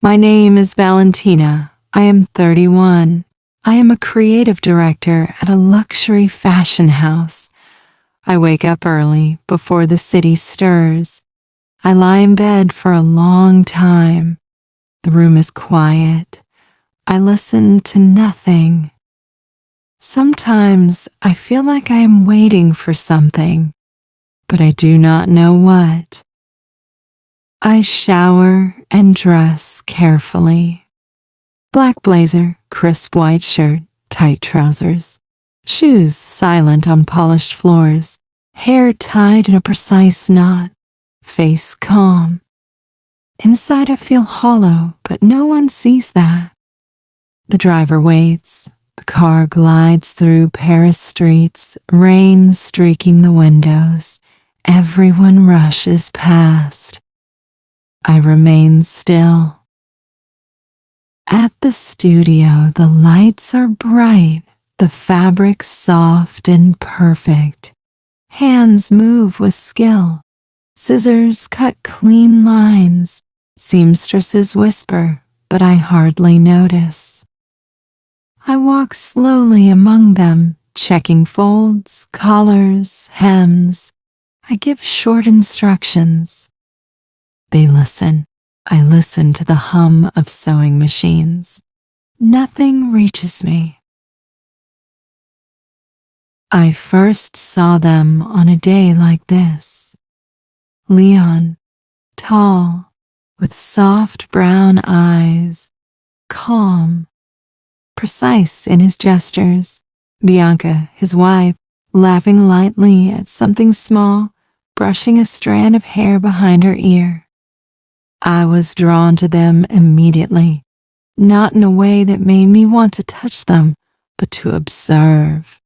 My name is Valentina. I am 31. I am a creative director at a luxury fashion house. I wake up early before the city stirs. I lie in bed for a long time. The room is quiet. I listen to nothing. Sometimes I feel like I am waiting for something, but I do not know what. I shower and dress carefully. Black blazer, crisp white shirt, tight trousers. Shoes silent on polished floors. Hair tied in a precise knot. Face calm. Inside I feel hollow, but no one sees that. The driver waits. The car glides through Paris streets, rain streaking the windows. Everyone rushes past. I remain still. At the studio, the lights are bright, the fabric soft and perfect. Hands move with skill. Scissors cut clean lines. Seamstresses whisper, but I hardly notice. I walk slowly among them, checking folds, collars, hems. I give short instructions. They listen. I listen to the hum of sewing machines. Nothing reaches me. I first saw them on a day like this. Leon, tall, with soft brown eyes, calm, precise in his gestures. Bianca, his wife, laughing lightly at something small, brushing a strand of hair behind her ear. I was drawn to them immediately, not in a way that made me want to touch them, but to observe,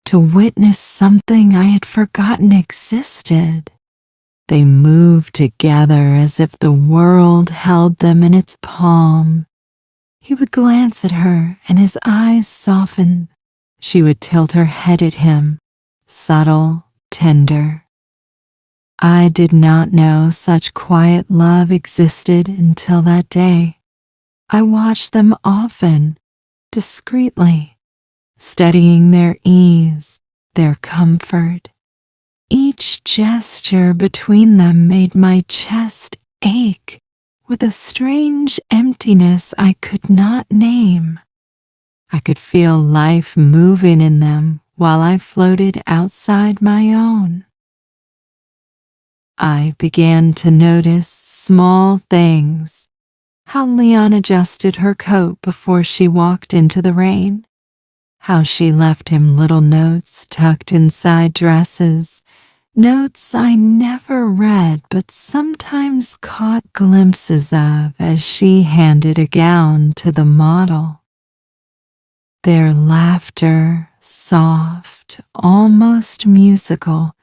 to witness something I had forgotten existed. They moved together as if the world held them in its palm. He would glance at her and his eyes soften. She would tilt her head at him, subtle, tender. I did not know such quiet love existed until that day. I watched them often, discreetly, studying their ease, their comfort. Each gesture between them made my chest ache with a strange emptiness I could not name. I could feel life moving in them while I floated outside my own. I began to notice small things. How Leon adjusted her coat before she walked into the rain. How she left him little notes tucked inside dresses. Notes I never read but sometimes caught glimpses of as she handed a gown to the model. Their laughter, soft, almost musical,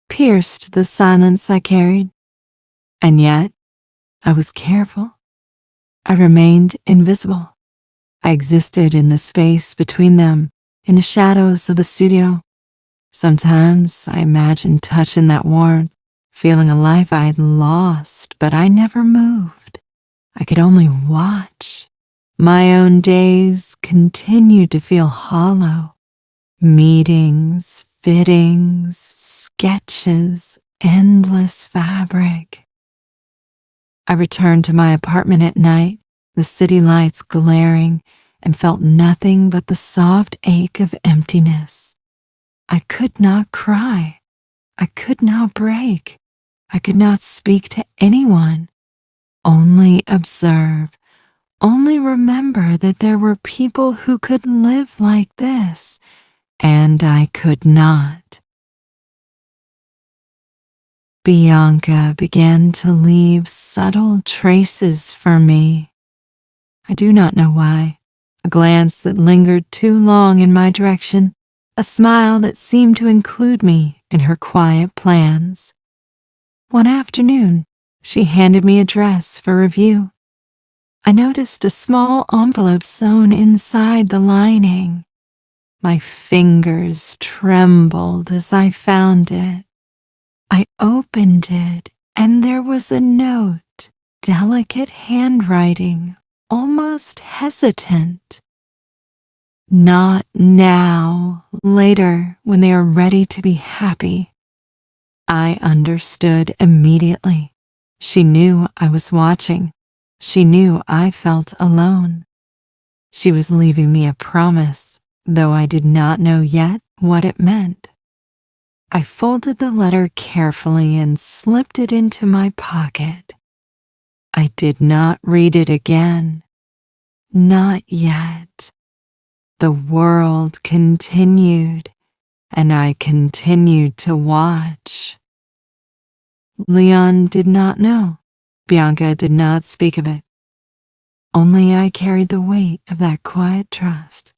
pierced the silence I carried. And yet, I was careful. I remained invisible. I existed in the space between them, in the shadows of the studio. Sometimes I imagined touching that warmth, feeling a life I'd lost, but I never moved. I could only watch. My own days continued to feel hollow. Meetings, fittings, sketches, endless fabric. I returned to my apartment at night, the city lights glaring, and felt nothing but the soft ache of emptiness. I could not cry. I could not break. I could not speak to anyone. Only observe. Only remember that there were people who could live like this, and I could not. Bianca began to leave subtle traces for me. I do not know why. A glance that lingered too long in my direction, a smile that seemed to include me in her quiet plans. One afternoon, she handed me a dress for review. I noticed a small envelope sewn inside the lining. My fingers trembled as I found it. I opened it, and there was a note. delicate handwriting, almost hesitant. Not now, later, when they are ready to be happy. I understood immediately. She knew I was watching. She knew I felt alone. She was leaving me a promise, though I did not know yet what it meant. I folded the letter carefully and slipped it into my pocket. I did not read it again. Not yet. The world continued, and I continued to watch. Leon did not know. Bianca did not speak of it. Only I carried the weight of that quiet trust.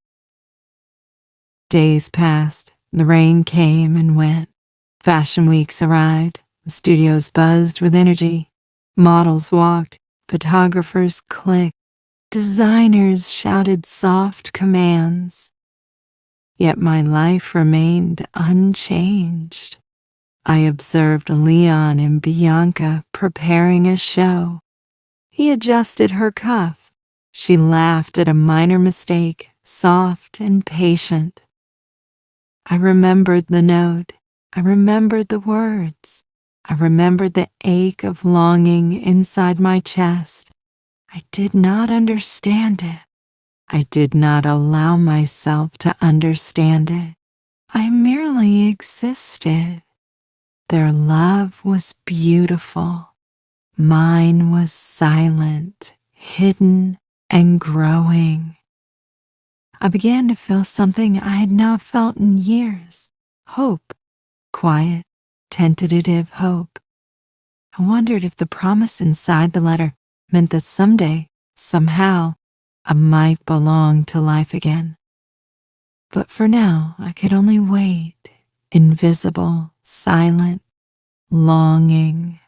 Days passed. The rain came and went. Fashion weeks arrived. The studios buzzed with energy. Models walked. Photographers clicked. Designers shouted soft commands. Yet my life remained unchanged. I observed Leon and Bianca preparing a show. He adjusted her cuff. She laughed at a minor mistake, soft and patient. I remembered the note. I remembered the words. I remembered the ache of longing inside my chest. I did not understand it. I did not allow myself to understand it. I merely existed. Their love was beautiful. Mine was silent, hidden, and growing. I began to feel something I had not felt in years. Hope. Quiet, tentative hope. I wondered if the promise inside the letter meant that someday, somehow, I might belong to life again. But for now, I could only wait, invisible, silent, longing.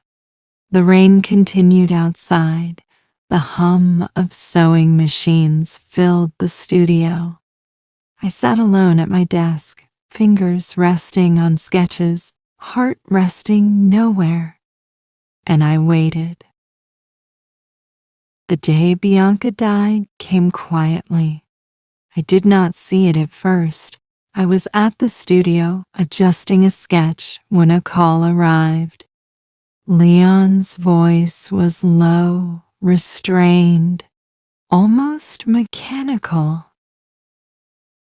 The rain continued outside. The hum of sewing machines filled the studio. I sat alone at my desk, fingers resting on sketches, heart resting nowhere. And I waited. The day Bianca died came quietly. I did not see it at first. I was at the studio adjusting a sketch when a call arrived. Leon's voice was low, restrained, almost mechanical.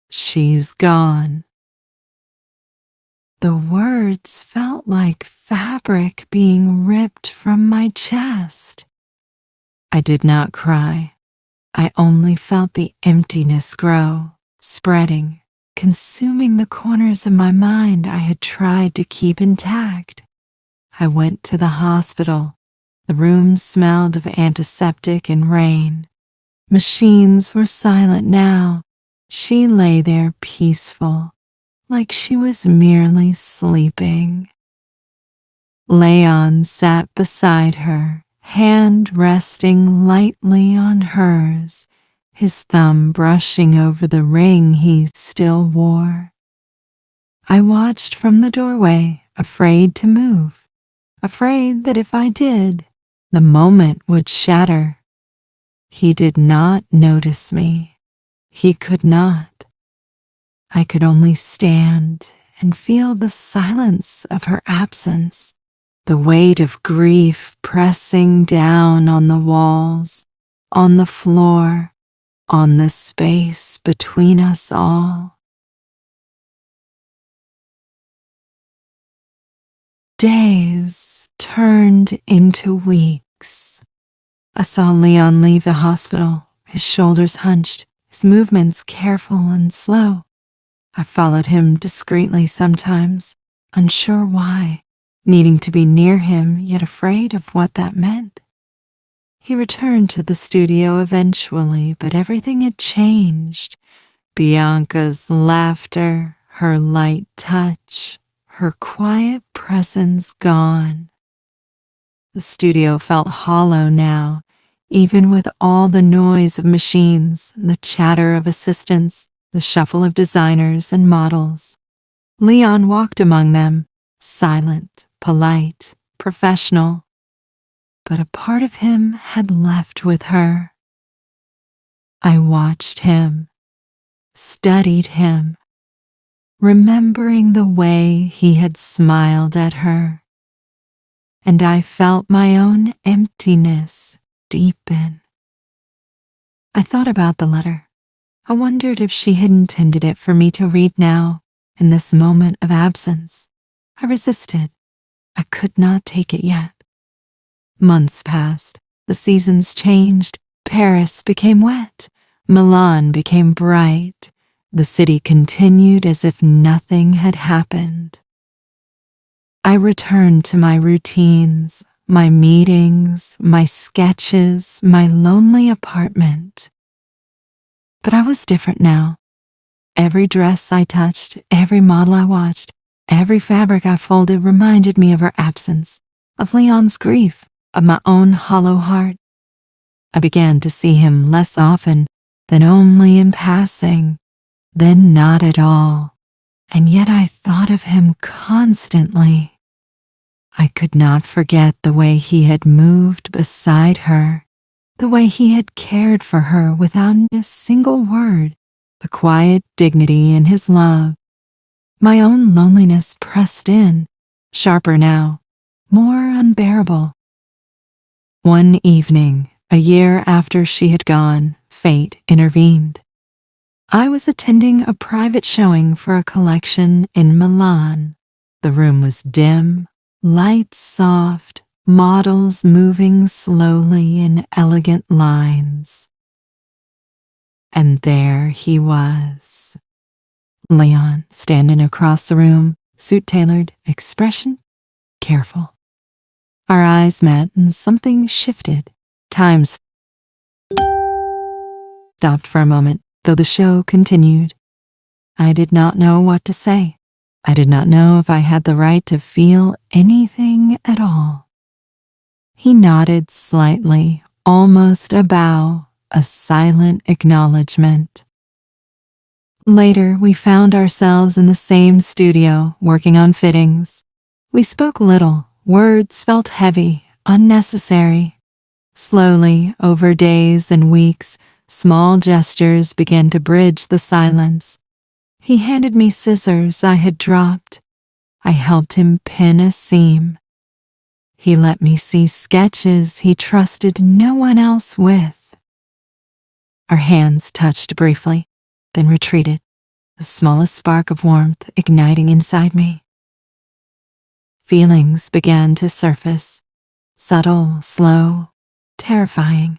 She's gone. The words felt like fabric being ripped from my chest. I did not cry. I only felt the emptiness grow, spreading, consuming the corners of my mind I had tried to keep intact. I went to the hospital. The room smelled of antiseptic and rain. Machines were silent now. She lay there peaceful, like she was merely sleeping. Leon sat beside her, hand resting lightly on hers, his thumb brushing over the ring he still wore. I watched from the doorway, afraid to move, afraid that if I did, the moment would shatter. He did not notice me. He could not. I could only stand and feel the silence of her absence, the weight of grief pressing down on the walls, on the floor, on the space between us all. Days turned into weeks. I saw Leon leave the hospital, his shoulders hunched, his movements careful and slow. I followed him discreetly sometimes, unsure why, needing to be near him yet afraid of what that meant. He returned to the studio eventually, but everything had changed. Bianca's laughter, her light touch, her quiet presence gone. The studio felt hollow now, even with all the noise of machines, the chatter of assistants, the shuffle of designers and models. Leon walked among them, silent, polite, professional. but a part of him had left with her. I watched him, studied him, remembering the way he had smiled at her, and I felt my own emptiness deepen. I thought about the letter. I wondered if she had intended it for me to read now, in this moment of absence. I resisted. I could not take it yet. Months passed. The seasons changed. Paris became wet. Milan became bright. The city continued as if nothing had happened. I returned to my routines, my meetings, my sketches, my lonely apartment. But I was different now. Every dress I touched, every model I watched, every fabric I folded reminded me of her absence, of Leon's grief, of my own hollow heart. I began to see him less often, then only in passing, then not at all, and yet I thought of him constantly. I could not forget the way he had moved beside her, the way he had cared for her without a single word, the quiet dignity in his love. My own loneliness pressed in, sharper now, more unbearable. One evening, a year after she had gone, fate intervened. I was attending a private showing for a collection in Milan. The room was dim, lights soft, models moving slowly in elegant lines. And there he was, Leon, standing across the room, suit tailored, expression careful. Our eyes met and something shifted. Time stopped for a moment, though the show continued. I did not know what to say. I did not know if I had the right to feel anything at all. He nodded slightly, almost a bow, a silent acknowledgement. Later, we found ourselves in the same studio, working on fittings. We spoke little. Words felt heavy, unnecessary. Slowly, over days and weeks, small gestures began to bridge the silence. He handed me scissors I had dropped. I helped him pin a seam. He let me see sketches he trusted no one else with. Our hands touched briefly, then retreated, the smallest spark of warmth igniting inside me. Feelings began to surface, subtle, slow, terrifying.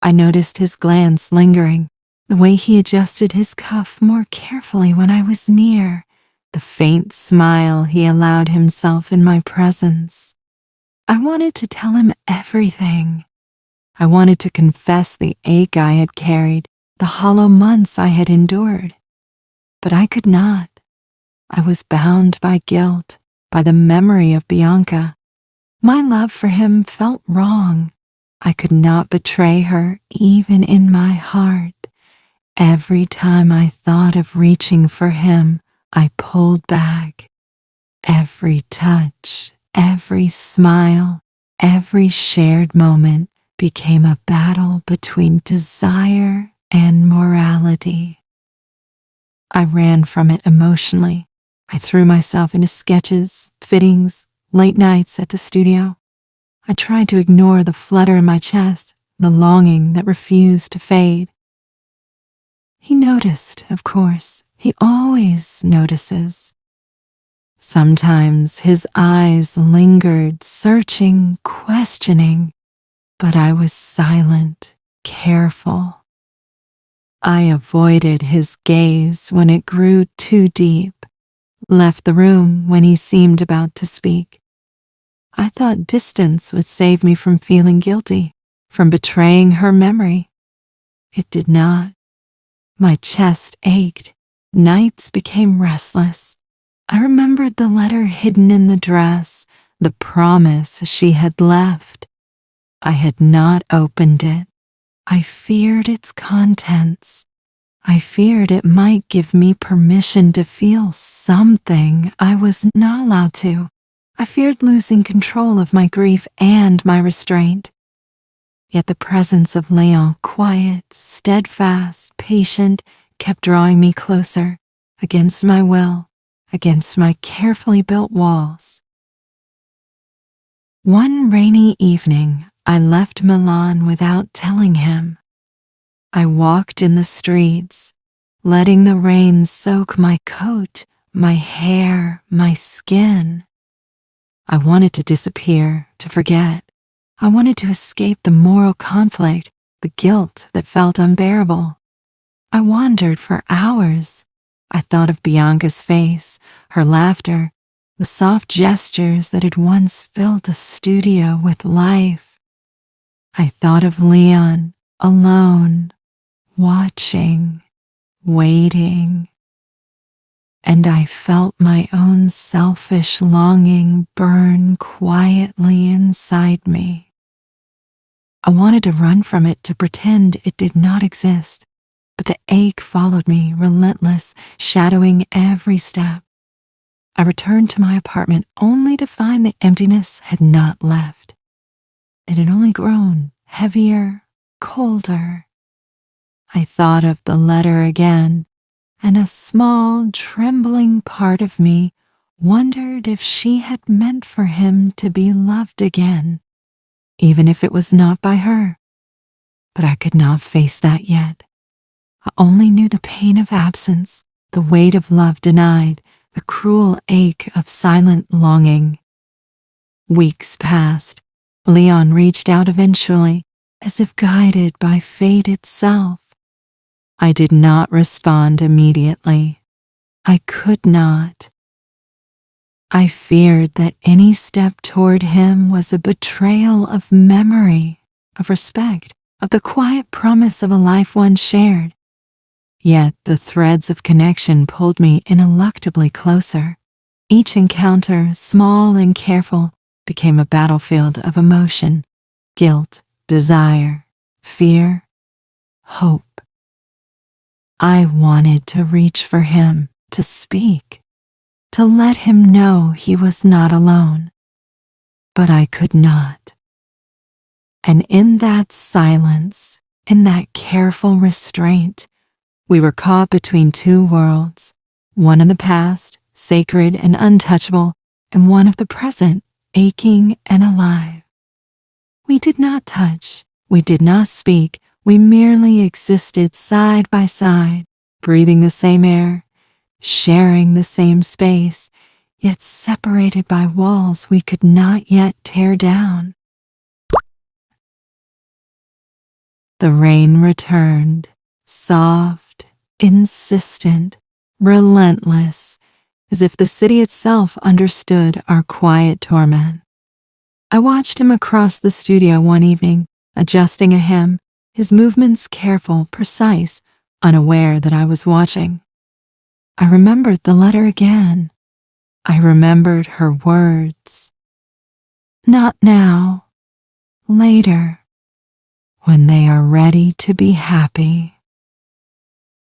I noticed his glance lingering, the way he adjusted his cuff more carefully when I was near, the faint smile he allowed himself in my presence. I wanted to tell him everything. I wanted to confess the ache I had carried, the hollow months I had endured. But I could not. I was bound by guilt, by the memory of Bianca. My love for him felt wrong. I could not betray her, even in my heart. Every time I thought of reaching for him, I pulled back. Every touch, every smile, every shared moment became a battle between desire and morality. I ran from it emotionally. I threw myself into sketches, fittings, late nights at the studio. I tried to ignore the flutter in my chest, the longing that refused to fade. He noticed, of course. He always notices. Sometimes his eyes lingered, searching, questioning, but I was silent, careful. I avoided his gaze when it grew too deep, left the room when he seemed about to speak. I thought distance would save me from feeling guilty, from betraying her memory. It did not. My chest ached. Nights became restless. I remembered the letter hidden in the dress, the promise she had left. I had not opened it. I feared its contents. I feared it might give me permission to feel something I was not allowed to. I feared losing control of my grief and my restraint. Yet the presence of Leon, quiet, steadfast, patient, kept drawing me closer, against my will, against my carefully built walls. One rainy evening, I left Milan without telling him. I walked in the streets, letting the rain soak my coat, my hair, my skin. I wanted to disappear, to forget. I wanted to escape the moral conflict, the guilt that felt unbearable. I wandered for hours. I thought of Bianca's face, her laughter, the soft gestures that had once filled a studio with life. I thought of Leon, alone, watching, waiting. And I felt my own selfish longing burn quietly inside me. I wanted to run from it, to pretend it did not exist, but the ache followed me, relentless, shadowing every step. I returned to my apartment only to find the emptiness had not left. It had only grown heavier, colder. I thought of the letter again, and a small, trembling part of me wondered if she had meant for him to be loved again, even if it was not by her. But I could not face that yet. I only knew the pain of absence, the weight of love denied, the cruel ache of silent longing. Weeks passed. Leon reached out eventually, as if guided by fate itself. I did not respond immediately. I could not. I feared that any step toward him was a betrayal of memory, of respect, of the quiet promise of a life once shared. Yet the threads of connection pulled me ineluctably closer. Each encounter, small and careful, became a battlefield of emotion, guilt, desire, fear, hope. I wanted to reach for him, to speak, to let him know he was not alone. But I could not. And in that silence, in that careful restraint, we were caught between two worlds, one of the past, sacred and untouchable, and one of the present, aching and alive. We did not touch, we did not speak, we merely existed side by side, breathing the same air, sharing the same space, yet separated by walls we could not yet tear down. The rain returned, soft, insistent, relentless, as if the city itself understood our quiet torment. I watched him across the studio one evening, adjusting a hem, his movements careful, precise, unaware that I was watching. I remembered the letter again. I remembered her words. Not now, later, when they are ready to be happy.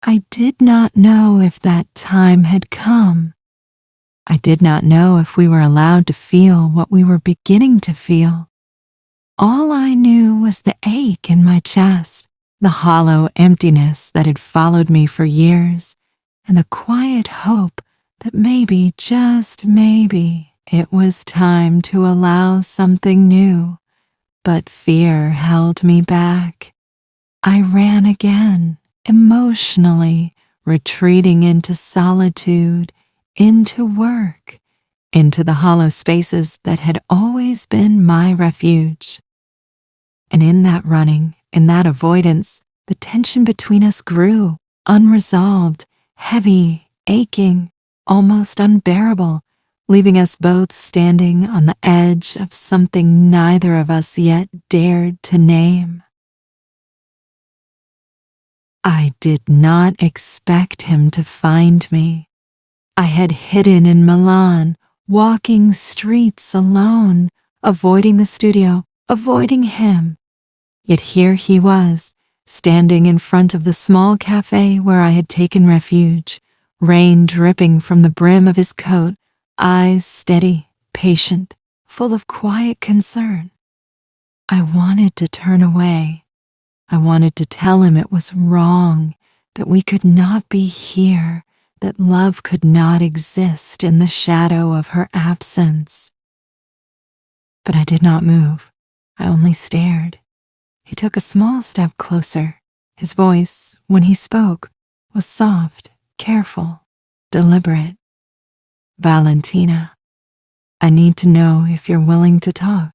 I did not know if that time had come. I did not know if we were allowed to feel what we were beginning to feel. All I knew was the ache in my chest, the hollow emptiness that had followed me for years, and the quiet hope that maybe, just maybe, it was time to allow something new. But fear held me back. I ran again, emotionally, retreating into solitude, into work, into the hollow spaces that had always been my refuge. And in that running, in that avoidance, the tension between us grew, unresolved, heavy, aching, almost unbearable, leaving us both standing on the edge of something neither of us yet dared to name. I did not expect him to find me. I had hidden in Milan, walking streets alone, avoiding the studio, avoiding him. Yet here he was, standing in front of the small cafe where I had taken refuge, rain dripping from the brim of his coat, eyes steady, patient, full of quiet concern. I wanted to turn away. I wanted to tell him it was wrong, that we could not be here, that love could not exist in the shadow of her absence. But I did not move. I only stared. He took a small step closer. His voice, when he spoke, was soft, careful, deliberate. "Valentina, I need to know if you're willing to talk."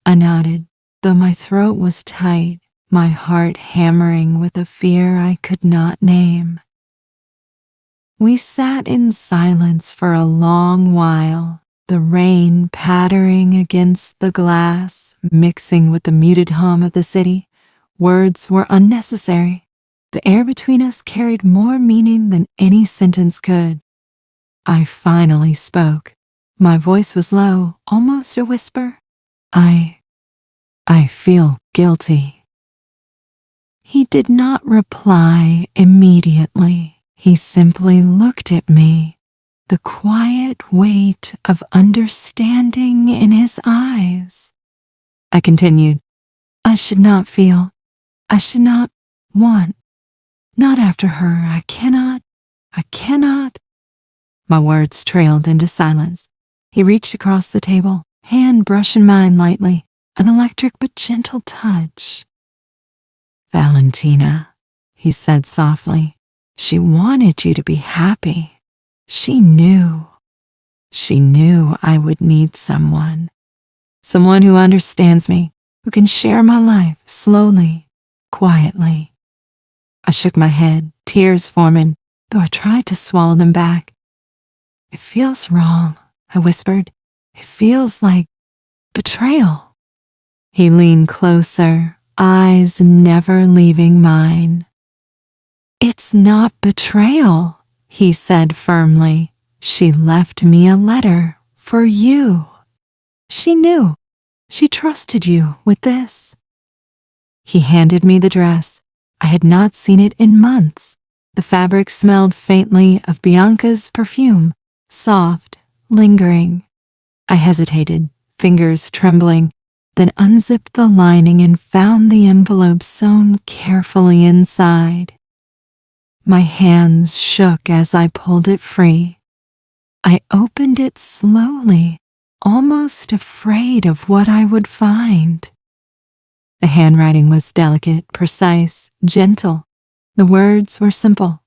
I nodded, though my throat was tight, my heart hammering with a fear I could not name. We sat in silence for a long while, the rain pattering against the glass, mixing with the muted hum of the city. Words were unnecessary. The air between us carried more meaning than any sentence could. I finally spoke. My voice was low, almost a whisper. I feel guilty." He did not reply immediately. He simply looked at me, the quiet weight of understanding in his eyes. I continued, "I should not feel. I should not want. Not after her. I cannot. My words trailed into silence. He reached across the table, hand brushing mine lightly, an electric but gentle touch. "Valentina," he said softly, "she wanted you to be happy. She knew I would need someone who understands me, who can share my life slowly, quietly." I shook my head, tears forming, though I tried to swallow them back. "It feels wrong," I whispered. "It feels like betrayal." He leaned closer, eyes never leaving mine. "It's not betrayal," he said firmly. "She left me a letter for you. She knew. She trusted you with this." He handed me the dress. I had not seen it in months. The fabric smelled faintly of Bianca's perfume, soft, lingering. I hesitated, fingers trembling, then unzipped the lining and found the envelope sewn carefully inside. My hands shook as I pulled it free. I opened it slowly, almost afraid of what I would find. The handwriting was delicate, precise, gentle. The words were simple.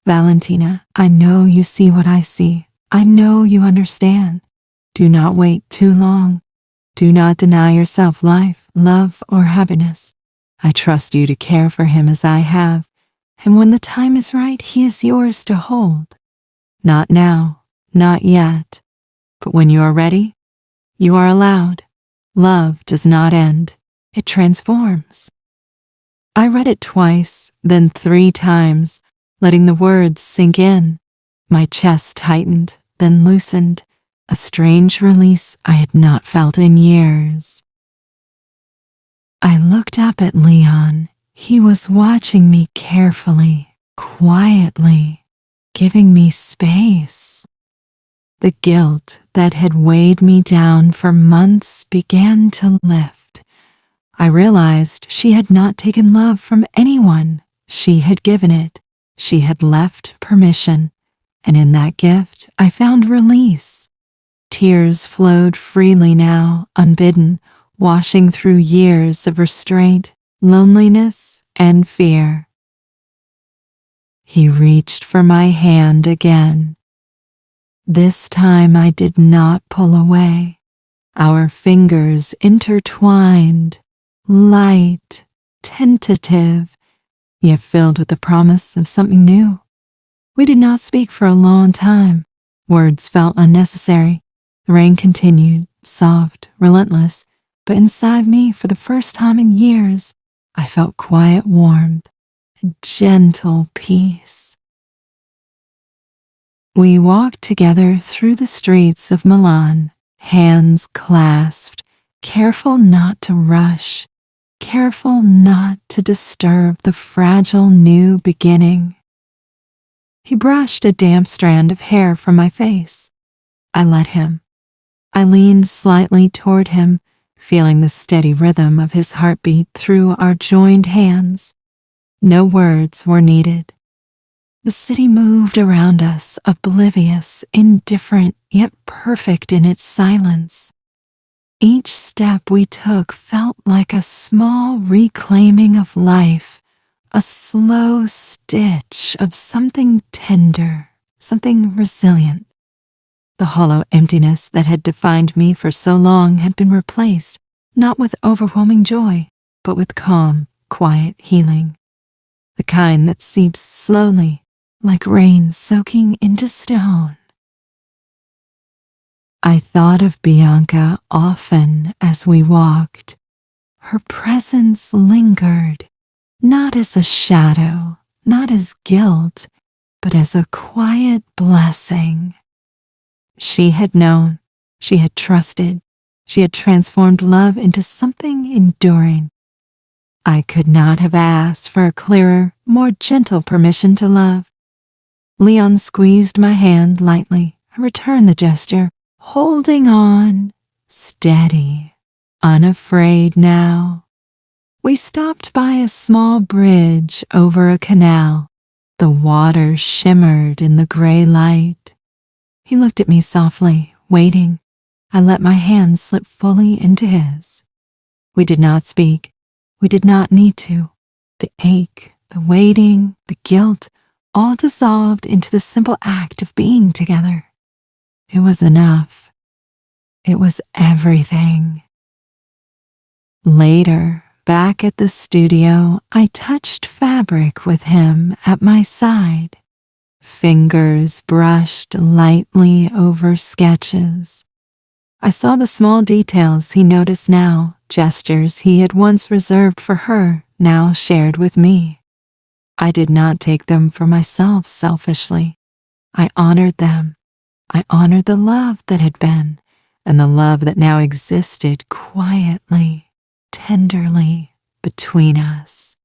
"Valentina, I know you see what I see. I know you understand. Do not wait too long. Do not deny yourself life, love, or happiness. I trust you to care for him as I have, and when the time is right, he is yours to hold. Not now, not yet, but when you are ready, you are allowed. Love does not end. It transforms." I read it twice, then 3 times, letting the words sink in. My chest tightened, then loosened, a strange release I had not felt in years. I looked up at Leon. He was watching me carefully, quietly, giving me space. The guilt that had weighed me down for months began to lift. I realized she had not taken love from anyone. She had given it. She had left permission. And in that gift, I found release. Tears flowed freely now, unbidden, washing through years of restraint, loneliness, and fear. He reached for my hand again. This time I did not pull away. Our fingers intertwined, light, tentative, yet filled with the promise of something new. We did not speak for a long time. Words felt unnecessary. The rain continued, soft, relentless, but inside me, for the first time in years, I felt quiet warmth, a gentle peace. We walked together through the streets of Milan, hands clasped, careful not to rush, careful not to disturb the fragile new beginning. He brushed a damp strand of hair from my face. I let him. I leaned slightly toward him, feeling the steady rhythm of his heartbeat through our joined hands. No words were needed. The city moved around us, oblivious, indifferent, yet perfect in its silence. Each step we took felt like a small reclaiming of life, a slow stitch of something tender, something resilient. The hollow emptiness that had defined me for so long had been replaced, not with overwhelming joy, but with calm, quiet healing. The kind that seeps slowly, like rain soaking into stone. I thought of Bianca often as we walked. Her presence lingered, not as a shadow, not as guilt, but as a quiet blessing. She had known, she had trusted, she had transformed love into something enduring. I could not have asked for a clearer, more gentle permission to love. Leon squeezed my hand lightly. I returned the gesture, holding on, steady, unafraid now. We stopped by a small bridge over a canal. The water shimmered in the gray light. He looked at me softly, waiting. I let my hand slip fully into his. We did not speak. We did not need to. The ache, the waiting, the guilt, all dissolved into the simple act of being together. It was enough. It was everything. Later, back at the studio, I touched fabric with him at my side. Fingers brushed lightly over sketches. I saw the small details he noticed now, gestures he had once reserved for her, now shared with me. I did not take them for myself selfishly. I honored them. I honored the love that had been, and the love that now existed quietly, tenderly between us.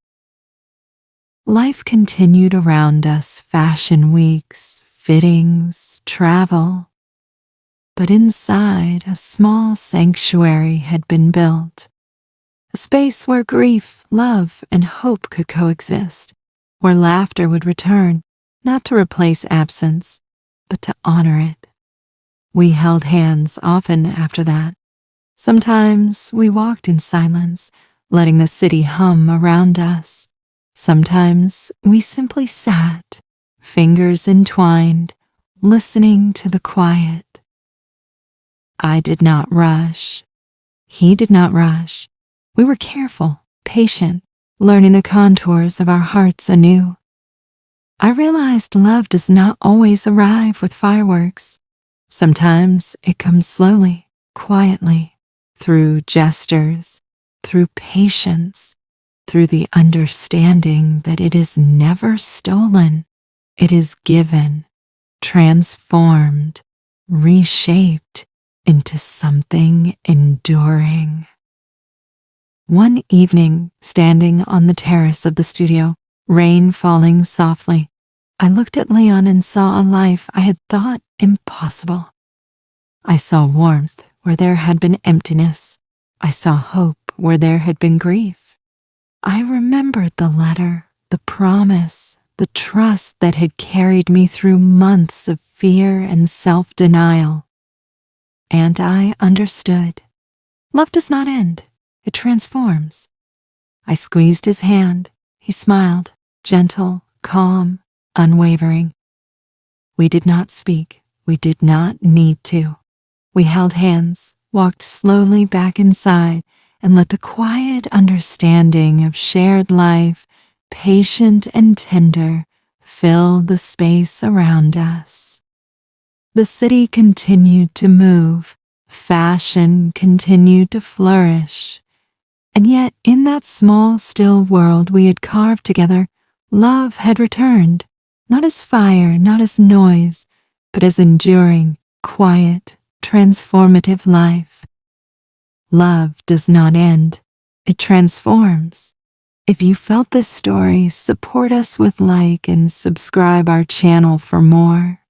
Life continued around us, fashion weeks, fittings, travel. But inside, a small sanctuary had been built. A space where grief, love, and hope could coexist, where laughter would return, not to replace absence, but to honor it. We held hands often after that. Sometimes we walked in silence, letting the city hum around us. Sometimes we simply sat, fingers entwined, listening to the quiet. I did not rush. He did not rush. We were careful, patient, learning the contours of our hearts anew. I realized love does not always arrive with fireworks. Sometimes it comes slowly, quietly, through gestures, through patience, through the understanding that it is never stolen. It is given, transformed, reshaped into something enduring. One evening, standing on the terrace of the studio, rain falling softly, I looked at Leon and saw a life I had thought impossible. I saw warmth where there had been emptiness. I saw hope where there had been grief. I remembered the letter, the promise, the trust that had carried me through months of fear and self-denial. And I understood. Love does not end. It transforms. I squeezed his hand. He smiled, gentle, calm, unwavering. We did not speak. We did not need to. We held hands, walked slowly back inside, and let the quiet understanding of shared life, patient and tender, fill the space around us. The city continued to move. Fashion continued to flourish. And yet, in that small, still world we had carved together, love had returned, not as fire, not as noise, but as enduring, quiet, transformative life. Love does not end. It transforms. If you felt this story, support us with like and subscribe our channel for more.